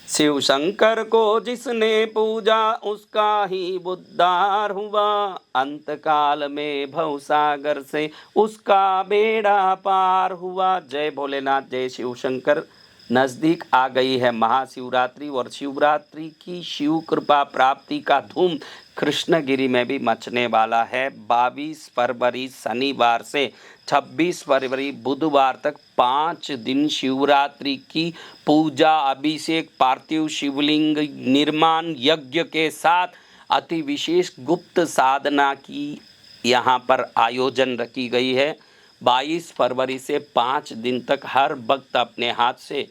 शिव शंकर को जिसने पूजा उसका ही उद्धार हुआ। अंत काल में भवसागर से उसका बेड़ा पार हुआ। जय भोलेनाथ, जय शिव शंकर। नजदीक आ गई है महाशिवरात्रि और शिवरात्रि की शिव कृपा प्राप्ति का धूम कृष्णगिरी में भी मचने वाला है। 22 फरवरी शनिवार से 26 फरवरी बुधवार तक 5 दिन शिवरात्रि की पूजा, अभिषेक, पार्थिव शिवलिंग निर्माण यज्ञ के साथ अति विशेष गुप्त साधना की यहाँ पर आयोजन रखी गई है। 22 फरवरी से 5 दिन तक हर भक्त अपने हाथ से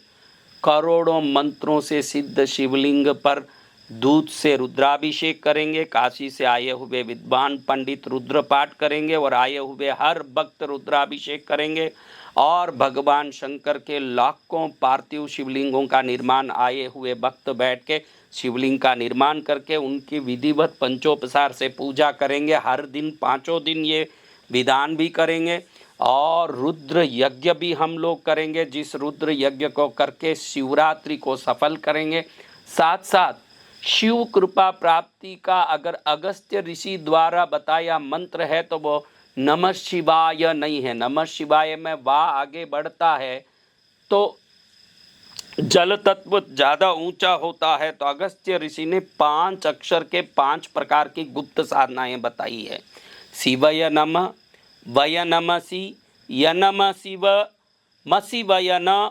करोड़ों मंत्रों से सिद्ध शिवलिंग पर दूध से रुद्राभिषेक करेंगे। काशी से आए हुए विद्वान पंडित रुद्र पाठ करेंगे और आए हुए हर भक्त रुद्राभिषेक करेंगे। और भगवान शंकर के लाखों पार्थिव शिवलिंगों का निर्माण आए हुए भक्त बैठ के शिवलिंग का निर्माण करके उनकी विधिवत पंचोपचार से पूजा करेंगे। हर दिन 5 दिन ये विधान भी करेंगे और रुद्र यज्ञ भी हम लोग करेंगे, जिस रुद्र यज्ञ को करके शिवरात्रि को सफल करेंगे। साथ साथ शिव कृपा प्राप्ति का अगर अगस्त्य ऋषि द्वारा बताया मंत्र है तो वो नमः शिवाय नहीं है। नमः शिवाय में वाह आगे बढ़ता है तो जल तत्व ज़्यादा ऊंचा होता है। तो अगस्त्य ऋषि ने 5 अक्षर के 5 प्रकार की गुप्त साधनाएं बताई है। शिवय नमः, वय नमसि, य नमः शिव, मशिवय न,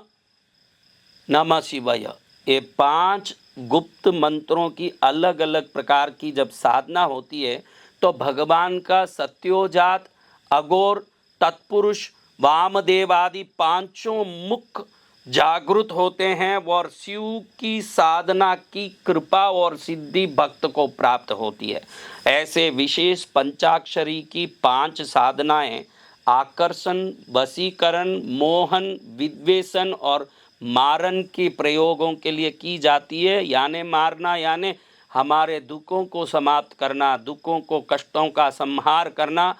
नमः शिवय। ये 5 गुप्त मंत्रों की अलग अलग प्रकार की जब साधना होती है तो भगवान का सत्योजात, अघोर, तत्पुरुष, वामदेव आदि 5 मुख जागृत होते हैं और शिव की साधना की कृपा और सिद्धि भक्त को प्राप्त होती है। ऐसे विशेष पंचाक्षरी की 5 साधनाएं आकर्षण, वशीकरण, मोहन, विद्वेषण और मारन के प्रयोगों के लिए की जाती है। यानी मारना यानी हमारे दुखों को समाप्त करना, दुखों को, कष्टों का संहार करना,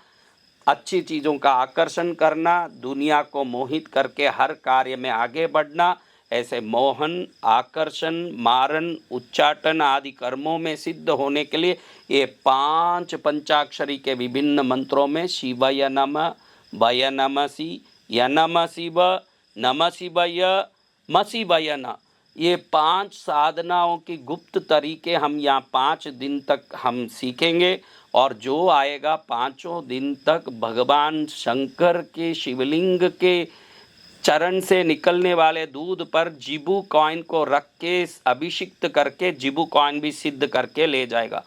अच्छी चीज़ों का आकर्षण करना, दुनिया को मोहित करके हर कार्य में आगे बढ़ना। ऐसे मोहन, आकर्षण, मारन, उच्चाटन आदि कर्मों में सिद्ध होने के लिए ये 5 पंचाक्षरी के विभिन्न मंत्रों में शिवय नमः, वय नमसि, य नमः शिव, नमः शिवय, मशिवय न, ये 5 साधनाओं की गुप्त तरीके हम यहाँ 5 दिन तक हम सीखेंगे। और जो आएगा 5 दिन तक भगवान शंकर के शिवलिंग के चरण से निकलने वाले दूध पर जिबू कॉइन को रख के अभिषिक्त करके जिबू कॉइन भी सिद्ध करके ले जाएगा।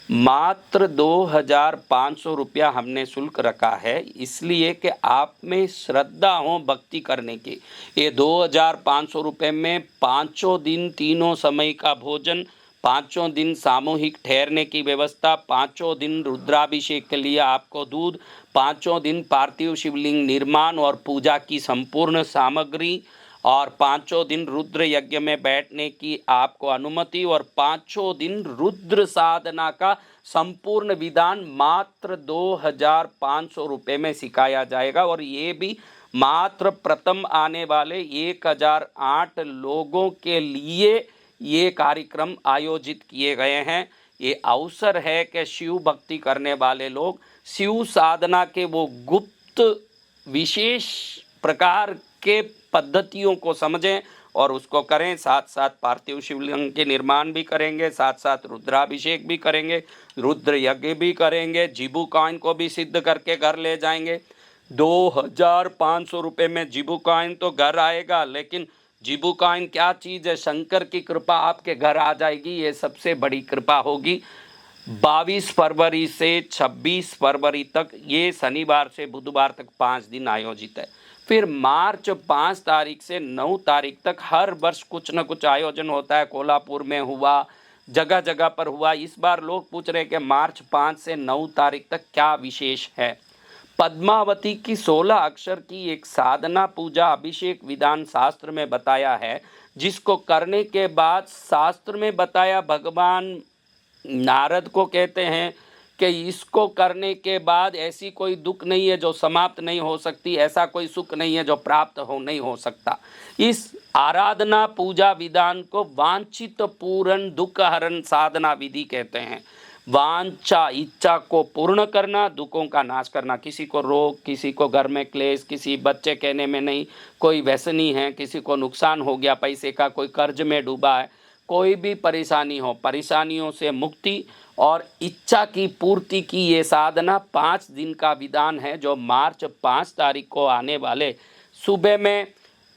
मात्र 2500 रुपया हमने शुल्क रखा है, इसलिए कि आप में श्रद्धा हो भक्ति करने की। ये 2500 रुपये में 5 दिन तीनों समय का भोजन, 5 दिन सामूहिक ठहरने की व्यवस्था, 5 दिन रुद्राभिषेक के लिए आपको दूध, 5 दिन पार्थिव शिवलिंग निर्माण और पूजा की संपूर्ण सामग्री, और 5 दिन रुद्र यज्ञ में बैठने की आपको अनुमति, और 5 दिन रुद्र साधना का संपूर्ण विधान मात्र 2500 रुपये में सिखाया जाएगा। और ये भी मात्र प्रथम आने वाले 1008 लोगों के लिए ये कार्यक्रम आयोजित किए गए हैं। ये अवसर है कि शिव भक्ति करने वाले लोग शिव साधना के वो गुप्त विशेष प्रकार के पद्धतियों को समझें और उसको करें। साथ साथ पार्थिव शिवलिंग के निर्माण भी करेंगे, साथ साथ रुद्राभिषेक भी करेंगे, रुद्र यज्ञ भी करेंगे, जिबू कॉइन को भी सिद्ध करके घर ले जाएंगे। 2500 रुपये में जिबू कॉइन तो घर आएगा, लेकिन जिबू कॉइन क्या चीज़ है, शंकर की कृपा आपके घर आ जाएगी। ये सबसे बड़ी कृपा होगी। 22 फरवरी से 26 फरवरी तक, ये शनिवार से बुधवार तक 5 दिन आयोजित है। फिर मार्च 5 तारीख से 9 तारीख तक हर वर्ष कुछ न कुछ आयोजन होता है। कोल्हापुर में हुआ, जगह जगह पर हुआ। इस बार लोग पूछ रहे हैं कि मार्च 5 से 9 तारीख तक क्या विशेष है। पद्मावती की 16 अक्षर की एक साधना पूजा अभिषेक विधान शास्त्र में बताया है, जिसको करने के बाद शास्त्र में बताया भगवान नारद को कहते हैं कि इसको करने के बाद ऐसी कोई दुख नहीं है जो समाप्त नहीं हो सकती, ऐसा कोई सुख नहीं है जो प्राप्त हो नहीं हो सकता। इस आराधना पूजा विधान को वांछित पूर्ण दुख हरण साधना विधि कहते हैं। वांछा इच्छा को पूर्ण करना, दुखों का नाश करना। किसी को रोग, किसी को घर में क्लेश, किसी बच्चे कहने में नहीं, कोई व्यसनी है, किसी को नुकसान हो गया पैसे का, कोई कर्ज में डूबा है, कोई भी परेशानी हो, परेशानियों से मुक्ति और इच्छा की पूर्ति की ये साधना 5 दिन का विधान है, जो मार्च 5 तारीख को आने वाले सुबह में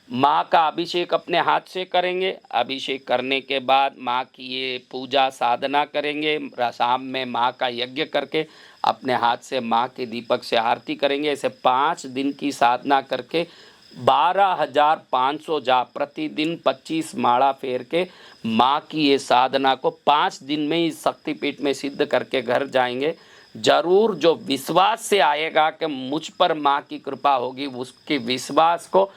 माँ का अभिषेक अपने हाथ से करेंगे। अभिषेक करने के बाद माँ की ये पूजा साधना करेंगे। शाम में माँ का यज्ञ करके अपने हाथ से माँ के दीपक से आरती करेंगे। ऐसे 5 दिन की साधना करके 12,500 जाप, प्रतिदिन 25 माला फेर के माँ की ये साधना को 5 दिन में ही शक्तिपीठ में सिद्ध करके घर जाएंगे। जरूर जो विश्वास से आएगा कि मुझ पर माँ की कृपा होगी, उसके विश्वास को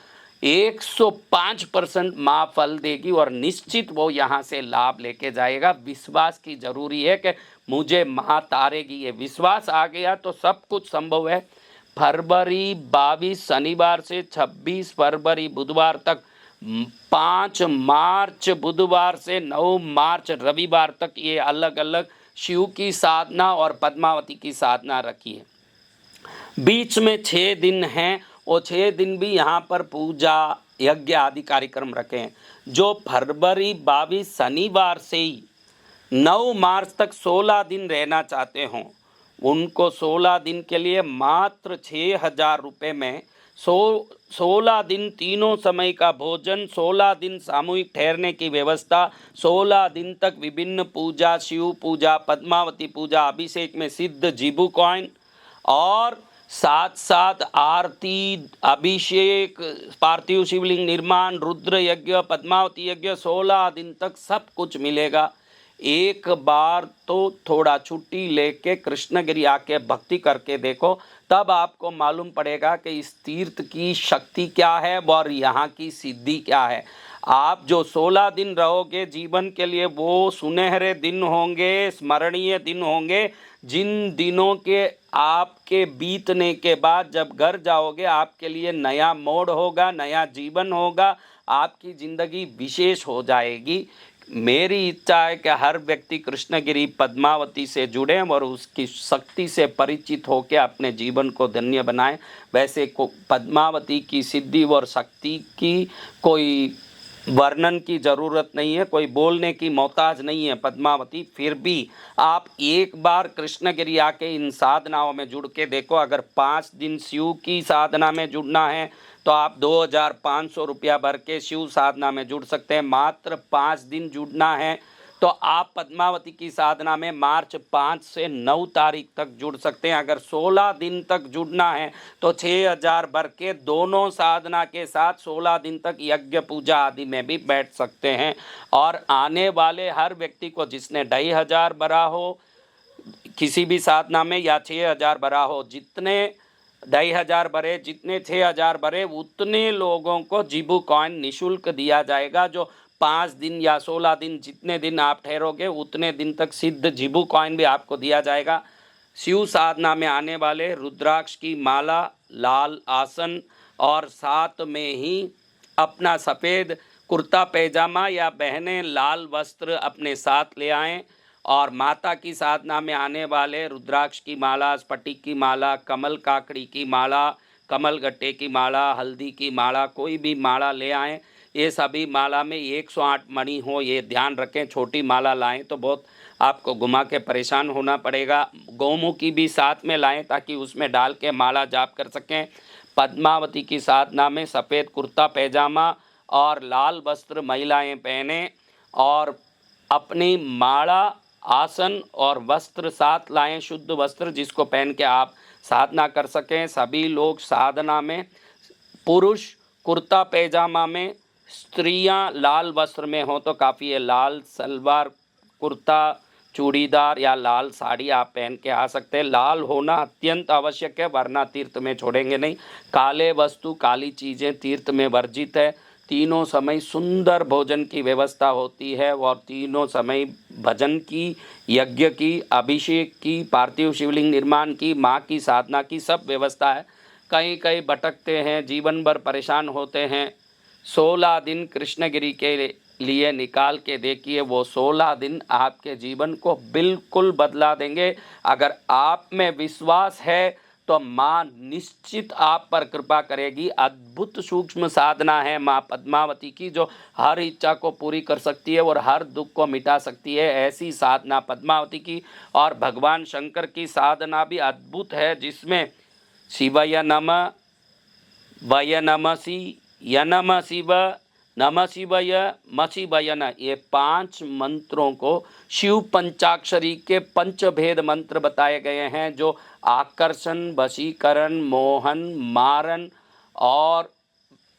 105% माँ फल देगी और निश्चित वो यहाँ से लाभ लेके जाएगा। विश्वास की जरूरी है कि मुझे माँ तारेगी, ये विश्वास आ गया तो सब कुछ संभव है। फरवरी 22 शनिवार से 26 फरवरी बुधवार तक, 5 मार्च बुधवार से 9 मार्च रविवार तक ये अलग अलग शिव की साधना और पद्मावती की साधना रखी है। बीच में 6 दिन हैं, वो 6 दिन भी यहाँ पर पूजा यज्ञ आदि कार्यक्रम रखे हैं। जो फरवरी 22 शनिवार से ही 9 मार्च तक 16 दिन रहना चाहते हों, उनको 16 दिन के लिए मात्र 6,000 रुपये में 16 दिन तीनों समय का भोजन, 16 दिन सामूहिक ठहरने की व्यवस्था, 16 दिन तक विभिन्न पूजा, शिव पूजा, पद्मावती पूजा, अभिषेक में सिद्ध जीबू कॉइन और साथ साथ आरती, अभिषेक, पार्थिव शिवलिंग निर्माण, रुद्र यज्ञ, पद्मावती यज्ञ, 16 दिन तक सब कुछ मिलेगा। एक बार तो थोड़ा छुट्टी लेके कृष्णगिरी आके भक्ति करके देखो, तब आपको मालूम पड़ेगा कि इस तीर्थ की शक्ति क्या है और यहाँ की सिद्धि क्या है। आप जो 16 दिन रहोगे, जीवन के लिए वो सुनहरे दिन होंगे, स्मरणीय दिन होंगे, जिन दिनों के आपके बीतने के बाद जब घर जाओगे आपके लिए नया मोड़ होगा, नया जीवन होगा, आपकी ज़िंदगी विशेष हो जाएगी। मेरी इच्छा है कि हर व्यक्ति कृष्णगिरी पद्मावती से जुड़ें और उसकी शक्ति से परिचित होकर अपने जीवन को धन्य बनाएं। वैसे को पद्मावती की सिद्धि और शक्ति की कोई वर्णन की ज़रूरत नहीं है, कोई बोलने की मोहताज नहीं है पद्मावती। फिर भी आप एक बार कृष्णगिरी आके इन साधनाओं में जुड़ के देखो। अगर 5 दिन शिव की साधना में जुड़ना है तो आप 2,500 रुपया भर के शिव साधना में जुड़ सकते हैं। मात्र 5 दिन जुड़ना है तो आप पद्मावती की साधना में मार्च 5 से 9 तारीख तक जुड़ सकते हैं। अगर 16 दिन तक जुड़ना है तो 6,000 भर के दोनों साधना के साथ 16 दिन तक यज्ञ पूजा आदि में भी बैठ सकते हैं। और आने वाले हर व्यक्ति को जिसने 2,500 भरा हो किसी भी साधना में या 6,000 भरा हो, जितने 2,500 भरे, जितने 6,000 भरे, उतने लोगों को जीबू कॉइन निःशुल्क दिया जाएगा। जो 5 दिन या 16 दिन जितने दिन आप ठहरोगे उतने दिन तक सिद्ध जीबू कॉइन भी आपको दिया जाएगा। शिव साधना में आने वाले रुद्राक्ष की माला, लाल आसन और साथ में ही अपना सफ़ेद कुर्ता पैजामा या बहनें लाल वस्त्र अपने साथ ले आएँ। और माता की साधना में आने वाले रुद्राक्ष की माला, स्फटिक की माला, कमल काकड़ी की माला, कमल गट्टे की माला, हल्दी की माला, कोई भी माला ले आएँ। ये सभी माला में 108 मणि हो, ये ध्यान रखें। छोटी माला लाएं तो बहुत आपको घुमा के परेशान होना पड़ेगा। गौमुखी भी साथ में लाएं ताकि उसमें डाल के माला जाप कर सकें। पद्मावती की साधना में सफ़ेद कुर्ता पैजामा और लाल वस्त्र महिलाएं पहनें और अपनी माला, आसन और वस्त्र साथ लाएं, शुद्ध वस्त्र जिसको पहन के आप साधना कर सकें। सभी लोग साधना में पुरुष कुर्ता पैजामा में, स्त्रियां लाल वस्त्र में हो तो काफ़ी है। लाल सलवार कुर्ता, चूड़ीदार या लाल साड़ी आप पहन के आ सकते हैं। लाल होना अत्यंत आवश्यक है, वरना तीर्थ में छोड़ेंगे नहीं। काले वस्तु, काली चीज़ें तीर्थ में वर्जित है। तीनों समय सुंदर भोजन की व्यवस्था होती है और तीनों समय भजन की, यज्ञ की, अभिषेक की, पार्थिव शिवलिंग निर्माण की, माँ की साधना की सब व्यवस्था है। कहीं कहीं भटकते हैं, जीवन भर परेशान होते हैं, 16 दिन कृष्णगिरी के लिए निकाल के देखिए, वो 16 दिन आपके जीवन को बिल्कुल बदला देंगे। अगर आप में विश्वास है तो माँ निश्चित आप पर कृपा करेगी। अद्भुत सूक्ष्म साधना है माँ पद्मावती की, जो हर इच्छा को पूरी कर सकती है और हर दुख को मिटा सकती है। ऐसी साधना पद्मावती की। और भगवान शंकर की साधना भी अद्भुत है, जिसमें शिवय नमः, वय नमसि, यनम शिव, नम शिवय, मशिवय न, ये 5 मंत्रों को शिव पंचाक्षरी के पंचभेद मंत्र बताए गए हैं, जो आकर्षण, वशीकरण, मोहन, मारन और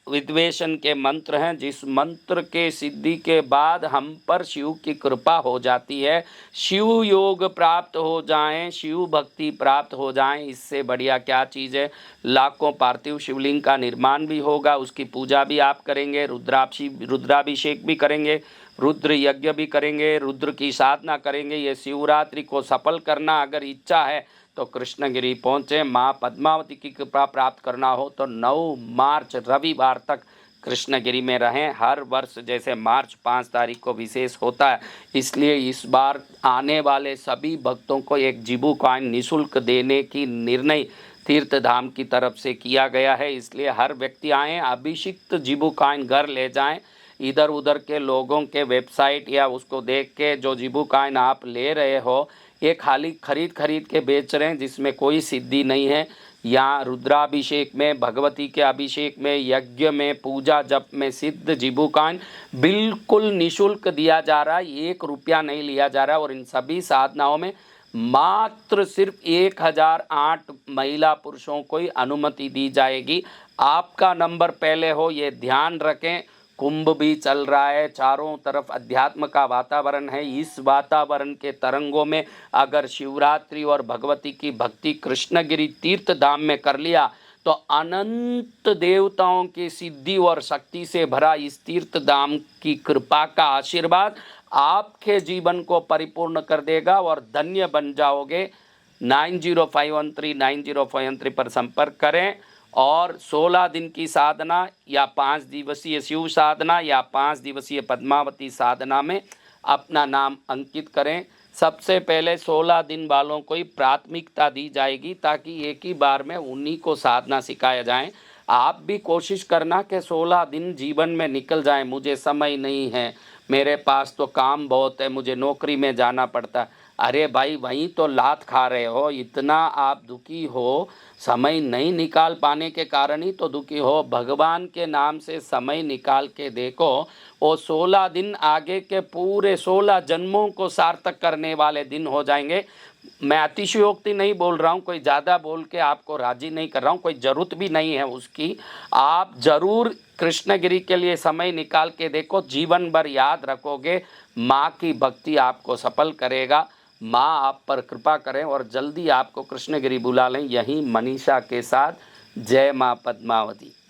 विद्वेषण के मंत्र हैं। जिस मंत्र के सिद्धि के बाद हम पर शिव की कृपा हो जाती है, शिव योग प्राप्त हो जाएं, शिव भक्ति प्राप्त हो जाएं, इससे बढ़िया क्या चीज़ है। लाखों पार्थिव शिवलिंग का निर्माण भी होगा, उसकी पूजा भी आप करेंगे, रुद्राभिषेक भी करेंगे, रुद्र यज्ञ भी करेंगे, रुद्र की साधना करेंगे। ये शिवरात्रि को सफल करना अगर इच्छा है तो कृष्णगिरी पहुँचे। माँ पद्मावती की कृपा प्राप्त करना हो तो 9 मार्च रविवार तक कृष्णगिरी में रहें। हर वर्ष जैसे मार्च 5 तारीख को विशेष होता है, इसलिए इस बार आने वाले सभी भक्तों को एक जिबू कॉइन निःशुल्क देने की निर्णय तीर्थ धाम की तरफ से किया गया है। इसलिए हर व्यक्ति आएँ, अभिषिक्त जिबू कॉइन घर ले जाएं। इधर उधर के लोगों के वेबसाइट या उसको देख के जो जिबू कॉइन आप ले रहे हो, ये खाली खरीद के बेच रहे हैं, जिसमें कोई सिद्धि नहीं है। यहाँ रुद्राभिषेक में, भगवती के अभिषेक में, यज्ञ में, पूजा जप में सिद्ध जिबू कॉइन बिल्कुल निःशुल्क दिया जा रहा है, 1 रुपया नहीं लिया जा रहा है। और इन सभी साधनाओं में मात्र सिर्फ 1008 महिला पुरुषों को ही अनुमति दी जाएगी। आपका नंबर पहले हो, ये ध्यान रखें। कुंभ भी चल रहा है, चारों तरफ अध्यात्म का वातावरण है। इस वातावरण के तरंगों में अगर शिवरात्रि और भगवती की भक्ति कृष्णगिरी तीर्थ धाम में कर लिया तो अनंत देवताओं की सिद्धि और शक्ति से भरा इस तीर्थ धाम की कृपा का आशीर्वाद आपके जीवन को परिपूर्ण कर देगा और धन्य बन जाओगे। 9051390513 पर संपर्क करें और 16 दिन की साधना या 5 दिवसीय शिव साधना या 5 दिवसीय पद्मावती साधना में अपना नाम अंकित करें। सबसे पहले 16 दिन वालों को ही प्राथमिकता दी जाएगी, ताकि एक ही बार में उन्हीं को साधना सिखाया जाए। आप भी कोशिश करना कि 16 दिन जीवन में निकल जाए। मुझे समय नहीं है, मेरे पास तो काम बहुत है, मुझे नौकरी में जाना पड़ता है। अरे भाई, वहीं तो लात खा रहे हो, इतना आप दुखी हो, समय नहीं निकाल पाने के कारण ही तो दुखी हो। भगवान के नाम से समय निकाल के देखो, वो 16 दिन आगे के पूरे 16 जन्मों को सार्थक करने वाले दिन हो जाएंगे। मैं अतिशयोक्ति नहीं बोल रहा हूँ, कोई ज़्यादा बोल के आपको राजी नहीं कर रहा हूँ, कोई ज़रूरत भी नहीं है उसकी। आप ज़रूर कृष्णगिरी के लिए समय निकाल के देखो, जीवन भर याद रखोगे। माँ की भक्ति आपको सफल करेगा। माँ आप पर कृपा करें और जल्दी आपको कृष्णगिरी बुला लें। यहीं मनीषा के साथ। जय माँ पद्मावती।